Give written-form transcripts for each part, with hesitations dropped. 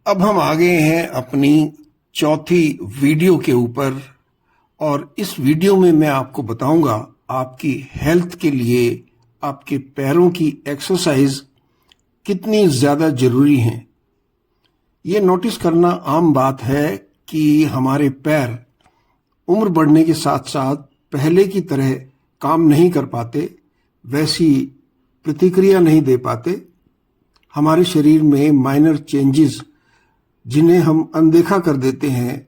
अब हम आ गए हैं अपनी चौथी वीडियो के ऊपर। और इस वीडियो में मैं आपको बताऊंगा आपकी हेल्थ के लिए आपके पैरों की एक्सरसाइज कितनी ज़्यादा ज़रूरी है। ये नोटिस करना आम बात है कि हमारे पैर उम्र बढ़ने के साथ साथ पहले की तरह काम नहीं कर पाते, वैसी प्रतिक्रिया नहीं दे पाते। हमारे शरीर में माइनर चेंजेस जिन्हें हम अनदेखा कर देते हैं।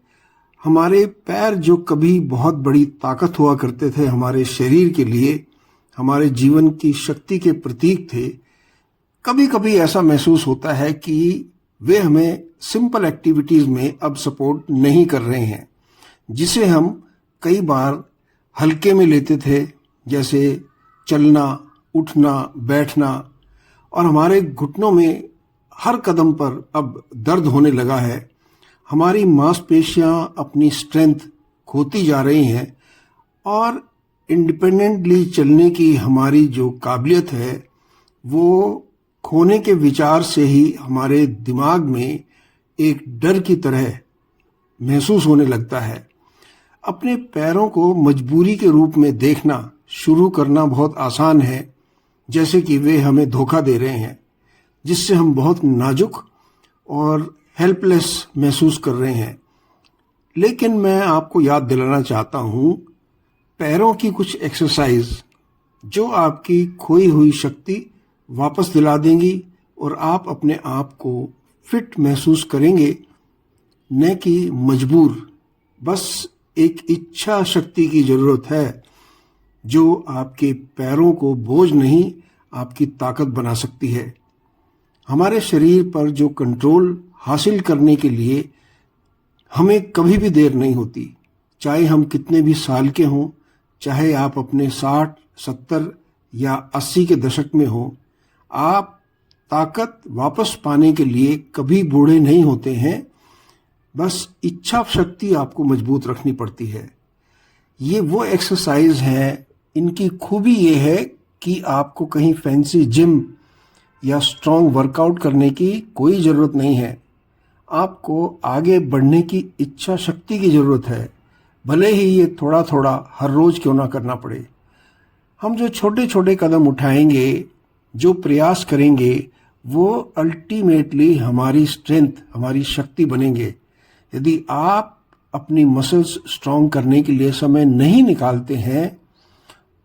हमारे पैर जो कभी बहुत बड़ी ताकत हुआ करते थे हमारे शरीर के लिए, हमारे जीवन की शक्ति के प्रतीक थे, कभी कभी ऐसा महसूस होता है कि वे हमें सिंपल एक्टिविटीज़ में अब सपोर्ट नहीं कर रहे हैं, जिसे हम कई बार हल्के में लेते थे, जैसे चलना, उठना, बैठना। और हमारे घुटनों में हर कदम पर अब दर्द होने लगा है। हमारी मांसपेशियां अपनी स्ट्रेंथ खोती जा रही हैं और इंडिपेंडेंटली चलने की हमारी जो काबिलियत है वो खोने के विचार से ही हमारे दिमाग में एक डर की तरह महसूस होने लगता है। अपने पैरों को मजबूरी के रूप में देखना शुरू करना बहुत आसान है, जैसे कि वे हमें धोखा दे रहे हैं, जिससे हम बहुत नाजुक और हेल्पलेस महसूस कर रहे हैं। लेकिन मैं आपको याद दिलाना चाहता हूँ पैरों की कुछ एक्सरसाइज जो आपकी खोई हुई शक्ति वापस दिला देंगी और आप अपने आप को फिट महसूस करेंगे, न कि मजबूर। बस एक इच्छा शक्ति की ज़रूरत है जो आपके पैरों को बोझ नहीं, आपकी ताकत बना सकती है। हमारे शरीर पर जो कंट्रोल हासिल करने के लिए हमें कभी भी देर नहीं होती, चाहे हम कितने भी साल के हों, चाहे आप अपने 60, 70 या 80 के दशक में हों। आप ताकत वापस पाने के लिए कभी बूढ़े नहीं होते हैं, बस इच्छा शक्ति आपको मजबूत रखनी पड़ती है। ये वो एक्सरसाइज है, इनकी खूबी ये है कि आपको कहीं फैंसी जिम या स्ट्रॉन्ग वर्कआउट करने की कोई ज़रूरत नहीं है। आपको आगे बढ़ने की इच्छा शक्ति की ज़रूरत है, भले ही ये थोड़ा थोड़ा हर रोज़ क्यों ना करना पड़े। हम जो छोटे छोटे कदम उठाएंगे, जो प्रयास करेंगे, वो अल्टीमेटली हमारी स्ट्रेंथ, हमारी शक्ति बनेंगे। यदि आप अपनी मसल्स स्ट्रॉन्ग करने के लिए समय नहीं निकालते हैं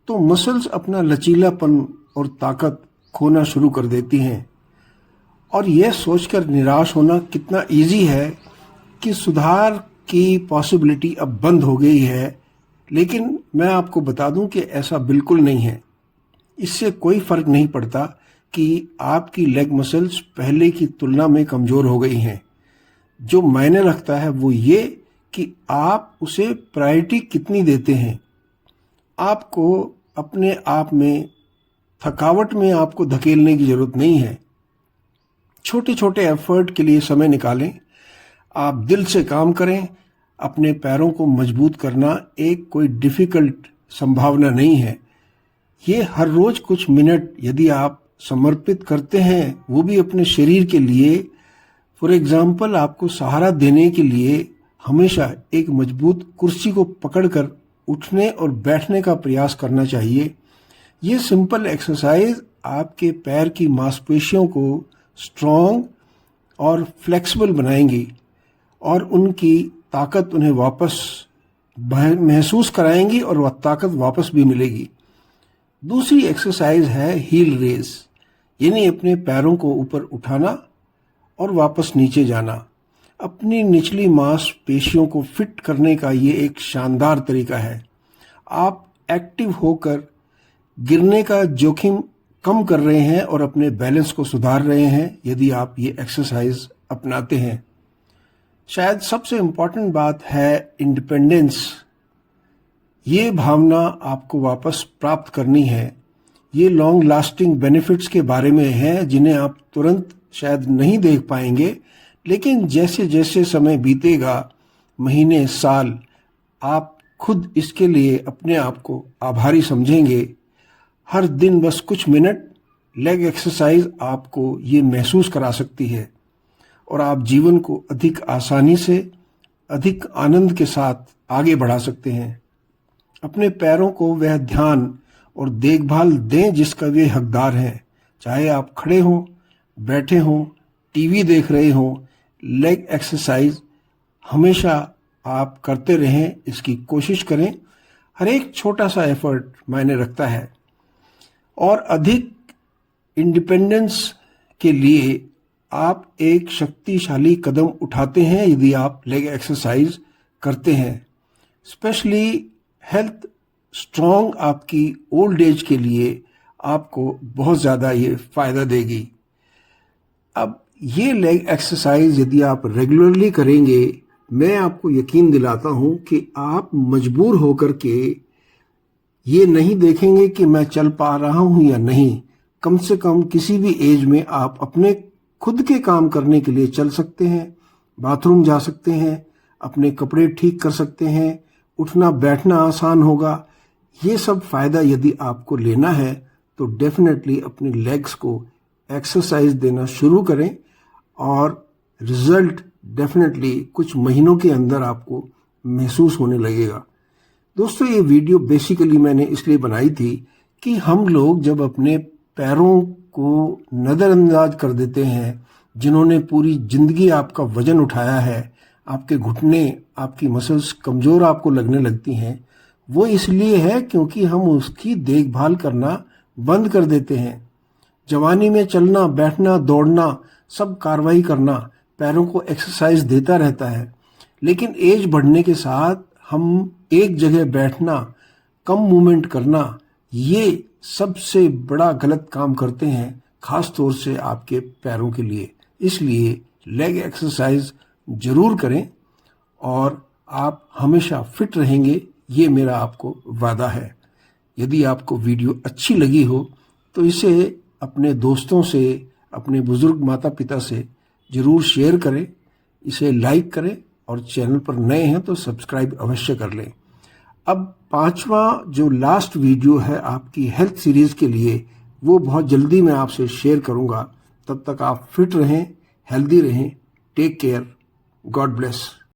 तो मसल्स अपना लचीलापन और ताकत खोना शुरू कर देती हैं। और यह सोचकर निराश होना कितना इजी है कि सुधार की पॉसिबिलिटी अब बंद हो गई है, लेकिन मैं आपको बता दूं कि ऐसा बिल्कुल नहीं है। इससे कोई फर्क नहीं पड़ता कि आपकी लेग मसल्स पहले की तुलना में कमज़ोर हो गई हैं। जो मायने रखता है वो ये कि आप उसे प्रायोरिटी कितनी देते हैं। आपको अपने आप में थकावट में आपको धकेलने की ज़रूरत नहीं है। छोटे छोटे एफर्ट के लिए समय निकालें, आप दिल से काम करें। अपने पैरों को मजबूत करना एक कोई डिफ़िकल्ट संभावना नहीं है। ये हर रोज़ कुछ मिनट यदि आप समर्पित करते हैं, वो भी अपने शरीर के लिए। फॉर एग्जाम्पल, आपको सहारा देने के लिए हमेशा एक मजबूत कुर्सी को पकड़कर उठने और बैठने का प्रयास करना चाहिए। ये सिंपल एक्सरसाइज आपके पैर की मांसपेशियों को स्ट्रॉन्ग और फ्लेक्सिबल बनाएंगी और उनकी ताकत उन्हें वापस महसूस कराएंगी और वह ताकत वापस भी मिलेगी। दूसरी एक्सरसाइज है हील रेज, यानी अपने पैरों को ऊपर उठाना और वापस नीचे जाना। अपनी निचली मांसपेशियों को फिट करने का ये एक शानदार तरीका है। आप एक्टिव होकर गिरने का जोखिम कम कर रहे हैं और अपने बैलेंस को सुधार रहे हैं यदि आप ये एक्सरसाइज अपनाते हैं। शायद सबसे इम्पॉर्टेंट बात है इंडिपेंडेंस। ये भावना आपको वापस प्राप्त करनी है। ये लॉन्ग लास्टिंग बेनिफिट्स के बारे में है जिन्हें आप तुरंत शायद नहीं देख पाएंगे, लेकिन जैसे जैसे समय बीतेगा, महीने, साल, आप खुद इसके लिए अपने आप को आभारी समझेंगे। हर दिन बस कुछ मिनट लेग एक्सरसाइज आपको ये महसूस करा सकती है। और आप जीवन को अधिक आसानी से, अधिक आनंद के साथ आगे बढ़ा सकते हैं। अपने पैरों को वह ध्यान और देखभाल दें जिसका वे हकदार हैं। चाहे आप खड़े हों, बैठे हों, टीवी देख रहे हों, लेग एक्सरसाइज हमेशा आप करते रहें, इसकी कोशिश करें। हर एक छोटा सा एफर्ट मायने रखता है। और अधिक इंडिपेंडेंस के लिए आप एक शक्तिशाली कदम उठाते हैं यदि आप लेग एक्सरसाइज करते हैं। स्पेशली हेल्थ स्ट्रॉन्ग आपकी ओल्ड एज के लिए आपको बहुत ज़्यादा ये फ़ायदा देगी। अब ये लेग एक्सरसाइज यदि आप रेगुलरली करेंगे, मैं आपको यकीन दिलाता हूँ कि आप मजबूर होकर के ये नहीं देखेंगे कि मैं चल पा रहा हूँ या नहीं। कम से कम किसी भी एज में आप अपने खुद के काम करने के लिए चल सकते हैं, बाथरूम जा सकते हैं, अपने कपड़े ठीक कर सकते हैं, उठना बैठना आसान होगा। ये सब फ़ायदा यदि आपको लेना है तो डेफिनेटली अपने लेग्स को एक्सरसाइज देना शुरू करें और रिजल्ट डेफिनेटली कुछ महीनों के अंदर आपको महसूस होने लगेगा। दोस्तों, ये वीडियो बेसिकली मैंने इसलिए बनाई थी कि हम लोग जब अपने पैरों को नज़रअंदाज कर देते हैं, जिन्होंने पूरी ज़िंदगी आपका वजन उठाया है, आपके घुटने, आपकी मसल्स कमज़ोर आपको लगने लगती हैं, वो इसलिए है क्योंकि हम उसकी देखभाल करना बंद कर देते हैं। जवानी में चलना, बैठना, दौड़ना, सब कार्रवाई करना पैरों को एक्सरसाइज देता रहता है, लेकिन एज बढ़ने के साथ हम एक जगह बैठना, कम मूवमेंट करना, ये सबसे बड़ा गलत काम करते हैं, खास तौर से आपके पैरों के लिए। इसलिए लेग एक्सरसाइज जरूर करें और आप हमेशा फिट रहेंगे, ये मेरा आपको वादा है। यदि आपको वीडियो अच्छी लगी हो तो इसे अपने दोस्तों से, अपने बुजुर्ग माता पिता से ज़रूर शेयर करें, इसे लाइक करें और चैनल पर नए हैं तो सब्सक्राइब अवश्य कर लें। अब 5वां जो लास्ट वीडियो है आपकी हेल्थ सीरीज़ के लिए, वो बहुत जल्दी मैं आपसे शेयर करूंगा। तब तक आप फिट रहें, हेल्दी रहें। Take care. God bless.